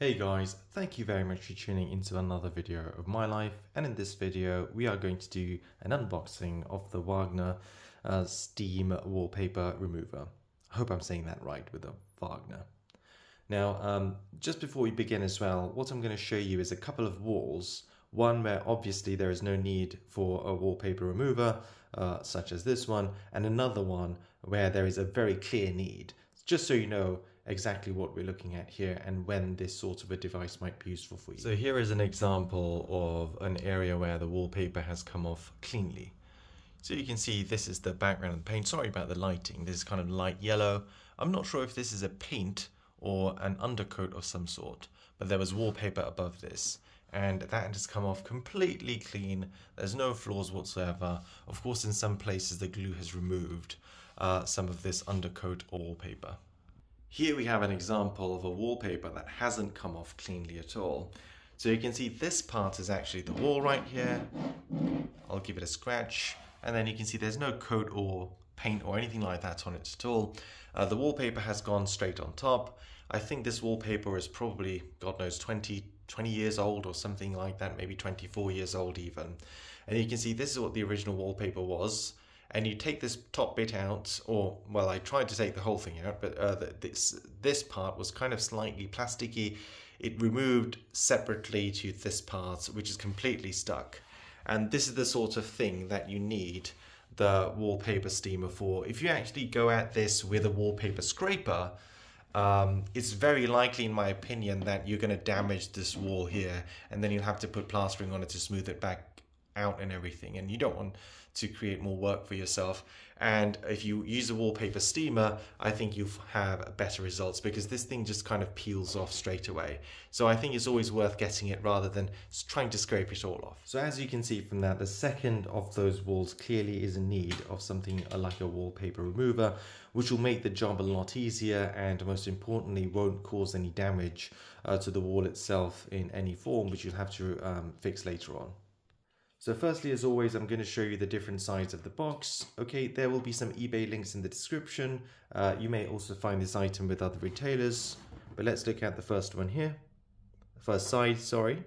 Hey guys, thank you very much for tuning into another video of my life, and in this video we are going to do an unboxing of the Wagner Steam Wallpaper Remover. I hope I'm saying that right with the Wagner. Now, just before we begin as well, what I'm going to show you is a couple of walls, one where obviously there is no need for a wallpaper remover, such as this one, and another one where there is a very clear need, just so you know exactly what we're looking at here and when this sort of a device might be useful for you. So here is an example of an area where the wallpaper has come off cleanly. So you can see this is the background of the paint. Sorry about the lighting, this is kind of light yellow. I'm not sure if this is a paint or an undercoat of some sort, but there was wallpaper above this and that has come off completely clean. There's no flaws whatsoever. Of course, in some places the glue has removed some of this undercoat or wallpaper. Here we have an example of a wallpaper that hasn't come off cleanly at all. So you can see this part is actually the wall right here. I'll give it a scratch, and then you can see there's no coat or paint or anything like that on it at all. The wallpaper has gone straight on top. I think this wallpaper is probably, God knows, 20 years old or something like that, maybe 24 years old even. And you can see this is what the original wallpaper was. And you take this top bit out, or, well, I tried to take the whole thing out, but this part was kind of slightly plasticky. It removed separately to this part, which is completely stuck. And this is the sort of thing that you need the wallpaper steamer for. If you actually go at this with a wallpaper scraper, it's very likely, in my opinion, that you're going to damage this wall here, and then you'll have to put plastering on it to smooth it back out and everything, and you don't want to create more work for yourself. And if you use a wallpaper steamer, I think you'll have better results, because this thing just kind of peels off straight away. So I think it's always worth getting it rather than trying to scrape it all off. So as you can see from that, the second of those walls clearly is in need of something like a wallpaper remover, which will make the job a lot easier and, most importantly, won't cause any damage to the wall itself in any form, which you'll have to fix later on. So firstly, as always, I'm going to show you the different sides of the box. Okay, there will be some eBay links in the description. You may also find this item with other retailers, but let's look at the first one here. The first side, sorry.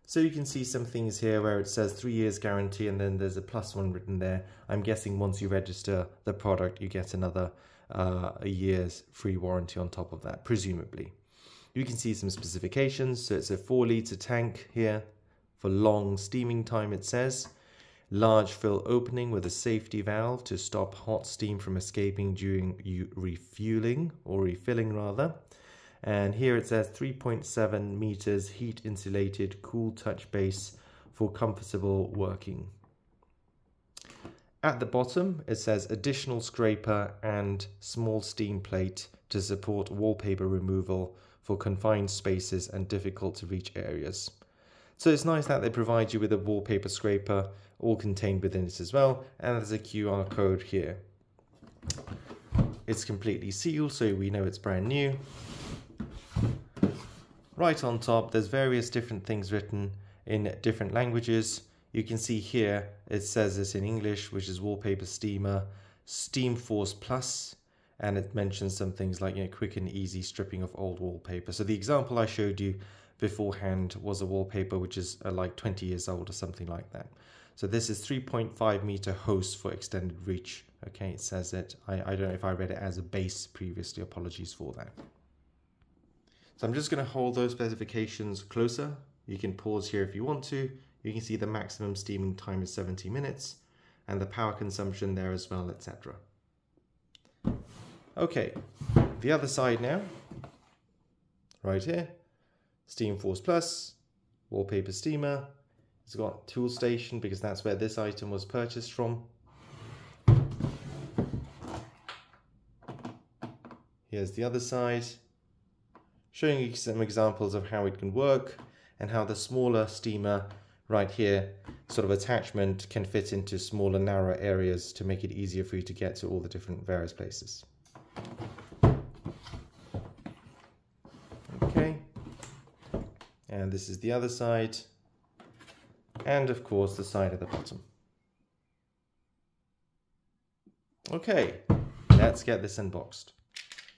So you can see some things here where it says 3 years guarantee, and then there's a +1 written there. I'm guessing once you register the product, you get another a year's free warranty on top of that, presumably. You can see some specifications. So it's a 4-litre tank here. For long steaming time, it says. Large fill opening with a safety valve to stop hot steam from escaping during refueling, or refilling rather. And here it says 3.7 meters heat insulated cool touch base for comfortable working. At the bottom it says additional scraper and small steam plate to support wallpaper removal for confined spaces and difficult to reach areas. So it's nice that they provide you with a wallpaper scraper all contained within it as well, and there's a QR code here. It's completely sealed, so we know it's brand new. Right on top there's various different things written in different languages. You can see here it says this in English, which is Wallpaper Steamer Steam Force Plus, and it mentions some things like, quick and easy stripping of old wallpaper. So the example I showed you beforehand was a wallpaper which is like 20 years old or something like that. So this is 3.5 meter hose for extended reach. Okay, it says it. I don't know if I read it as a base previously, apologies for that. So I'm just going to hold those specifications closer. You can pause here if you want to. You can see the maximum steaming time is 70 minutes and the power consumption there as well, etc. Okay, the other side now, right here. Steam Force Plus, Wallpaper Steamer. It's got tool station because that's where this item was purchased from. Here's the other side, showing you some examples of how it can work and how the smaller steamer right here, sort of attachment, can fit into smaller, narrower areas to make it easier for you to get to all the different various places. Okay. And this is the other side, and of course the side at the bottom. Okay, let's get this unboxed.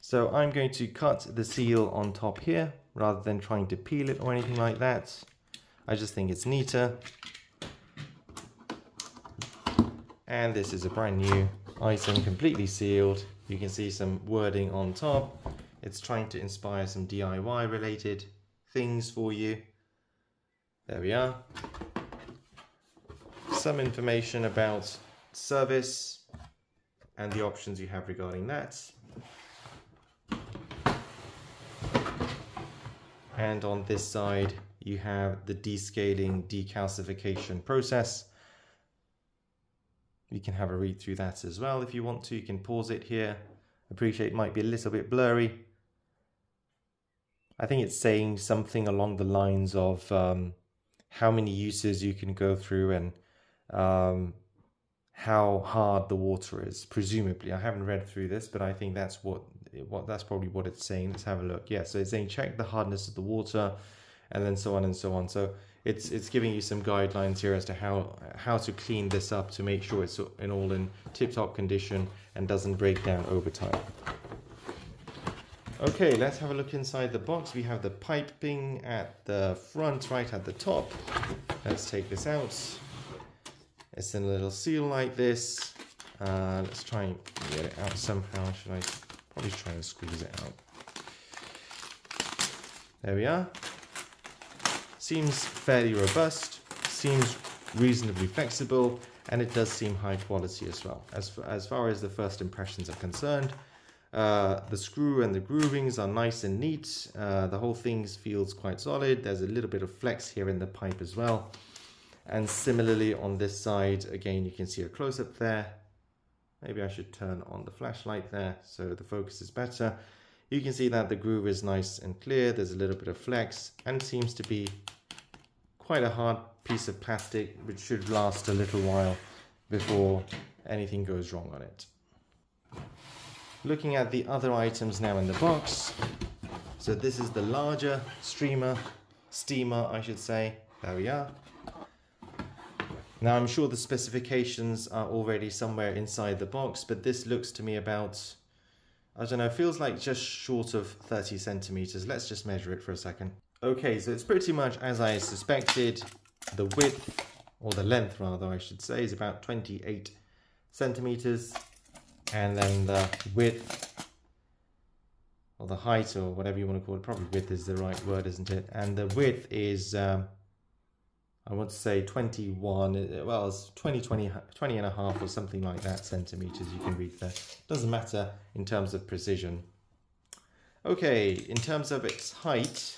So I'm going to cut the seal on top here rather than trying to peel it or anything like that. I just think it's neater. And this is a brand new item, completely sealed. You can see some wording on top. It's trying to inspire some DIY related things for you. There we are. Some information about service and the options you have regarding that. And on this side, you have the descaling decalcification process. You can have a read through that as well if you want to. You can pause it here. Appreciate it might be a little bit blurry. I think it's saying something along the lines of how many uses you can go through and how hard the water is, presumably. I haven't read through this, but I think that's that's probably what it's saying. Let's have a look. Yeah, so it's saying check the hardness of the water, and then so on and so on. So it's giving you some guidelines here as to how to clean this up to make sure it's all in tip-top condition and doesn't break down over time. Okay, let's have a look inside the box. We have the piping at the front, right at the top. Let's take this out. It's in a little seal like this. Let's try and get it out somehow. Should I probably try and squeeze it out? There we are. Seems fairly robust, seems reasonably flexible, and it does seem high quality as well. As far as the first impressions are concerned, the screw and the groovings are nice and neat. The whole thing feels quite solid. There's a little bit of flex here in the pipe as well. And similarly on this side, again, you can see a close-up there. Maybe I should turn on the flashlight there so the focus is better. You can see that the groove is nice and clear. There's a little bit of flex and seems to be quite a hard piece of plastic, which should last a little while before anything goes wrong on it. Looking at the other items now in the box. So this is the larger steamer, I should say. There we are. Now I'm sure the specifications are already somewhere inside the box, but this looks to me about, I don't know, feels like just short of 30 centimeters. Let's just measure it for a second. Okay, so it's pretty much as I suspected. The width, or the length rather I should say, is about 28 centimeters. And then the width, or the height, or whatever you want to call it, probably width is the right word, isn't it? And the width is, I want to say 21, well, it's 20 and a half or something like that centimeters you can read there. Doesn't matter in terms of precision. Okay, in terms of its height,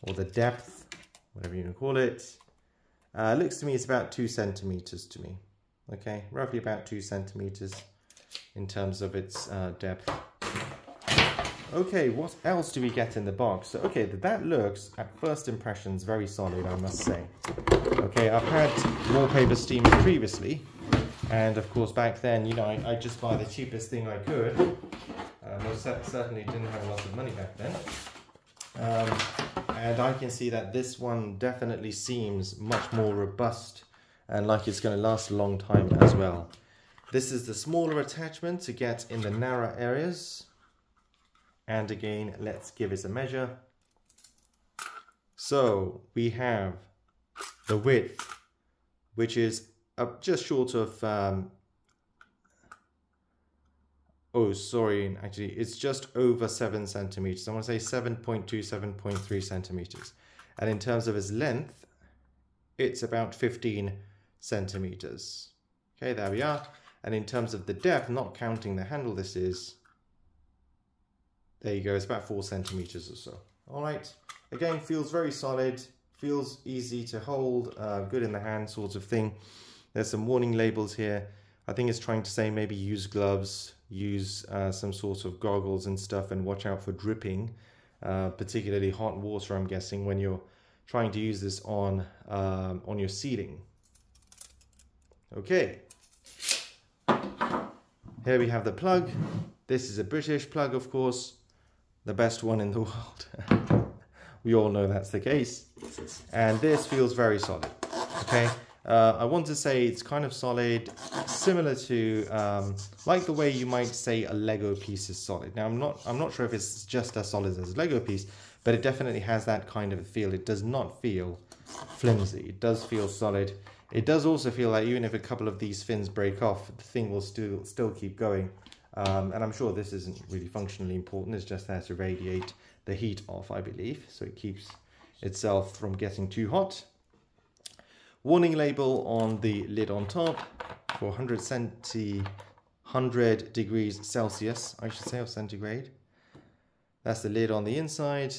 or the depth, whatever you want to call it, looks to me it's about 2 centimeters to me. Okay, roughly about 2 centimeters in terms of its depth. Okay, what else do we get in the box? So, okay, that looks, at first impressions, very solid, I must say. Okay, I've had Wallpaper Steamers previously, and of course back then, you know, I just buy the cheapest thing I could. Most certainly didn't have a lot of money back then. And I can see that this one definitely seems much more robust and like it's going to last a long time as well. This is the smaller attachment to get in the narrow areas. And again, let's give it a measure. So we have the width, which is just short of, oh, sorry, actually, it's just over 7 centimeters. I want to say 7.2, 7.3 centimeters. And in terms of its length, it's about 15 centimeters. Okay, there we are. And in terms of the depth, not counting the handle, this is, there you go, it's about 4 centimeters or so. All right, again, feels very solid, feels easy to hold, good in the hand sort of thing. There's some warning labels here. I think it's trying to say maybe use gloves, use some sort of goggles and stuff, and watch out for dripping, particularly hot water, I'm guessing, when you're trying to use this on your seating. Okay, here we have the plug. This is a British plug, of course, the best one in the world. We all know that's the case. And this feels very solid. Okay, I want to say it's kind of solid, similar to like the way you might say a Lego piece is solid. Now I'm not sure if it's just as solid as a Lego piece, but it definitely has that kind of a feel. It does not feel flimsy. It does feel solid. It does also feel like even if a couple of these fins break off, the thing will still keep going. And I'm sure this isn't really functionally important. It's just there to radiate the heat off, I believe, so it keeps itself from getting too hot. Warning label on the lid on top for 100 degrees Celsius, I should say, or centigrade. That's the lid on the inside.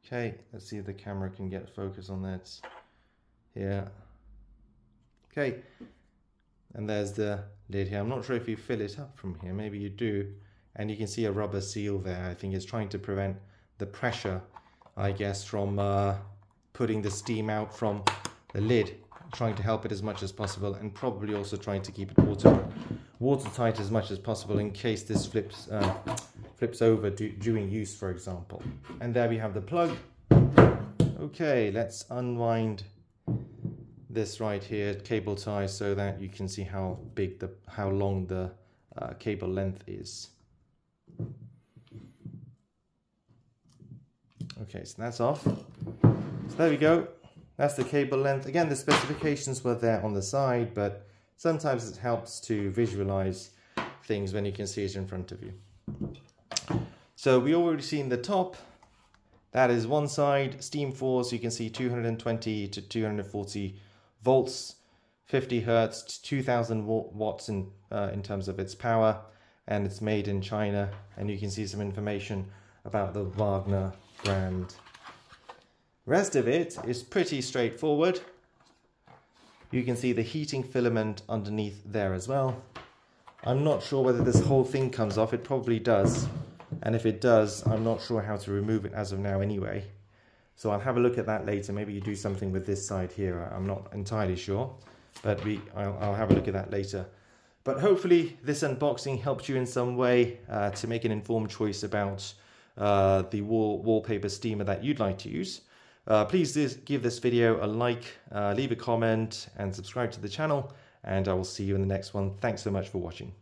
Okay, let's see if the camera can get focus on that. Here. Okay, and there's the lid here. I'm not sure if you fill it up from here, maybe you do. And you can see a rubber seal there. I think it's trying to prevent the pressure, I guess, from putting the steam out from the lid, trying to help it as much as possible, and probably also trying to keep it watertight as much as possible in case this flips over during use, for example. And there we have the plug. Okay, let's unwind this right here, cable tie, so that you can see how long the cable length is. Okay, so that's off. So there we go. That's the cable length. Again, the specifications were there on the side, but sometimes it helps to visualize things when you can see it in front of you. So we already seen the top. That is one side, steam force. You can see 220 to 240 volts, 50 hertz, 2000 watts in terms of its power, and it's made in China. And you can see some information about the Wagner brand. Rest of it is pretty straightforward. You can see the heating filament underneath there as well. I'm not sure whether this whole thing comes off. It probably does. And if it does, I'm not sure how to remove it as of now anyway. So I'll have a look at that later. Maybe you do something with this side here. I'm not entirely sure, but I'll have a look at that later. But hopefully this unboxing helped you in some way to make an informed choice about the wallpaper steamer that you'd like to use. Please give this video a like, leave a comment, and subscribe to the channel, and I will see you in the next one. Thanks so much for watching.